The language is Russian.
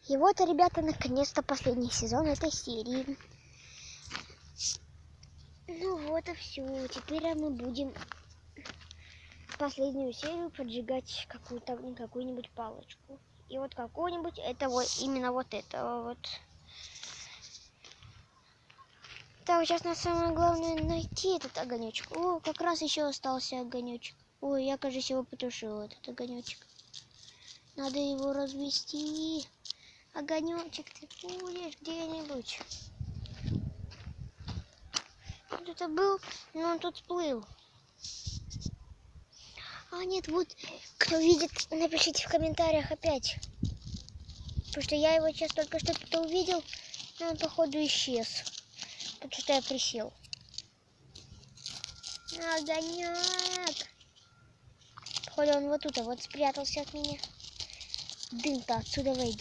И вот, ребята, наконец-то последний сезон этой серии. Ну вот и все. Теперь мы будем последнюю серию поджигать какую-нибудь палочку. И вот какую-нибудь, это вот именно вот этого вот. Так, сейчас на самое главное найти этот огонечек. О, как раз еще остался огонечек. Ой, я, кажется, его потушил, этот огонечек. Надо его развести. Огонечек, ты будешь где-нибудь. Он тут был, но он тут всплыл. А нет, вот, кто видит, напишите в комментариях опять. Потому что я его сейчас только что тут увидел, но он, походу, исчез. Потому что я присел. Огонек! Походу, он вот тут вот спрятался от меня. Дым-то отсюда выйдет.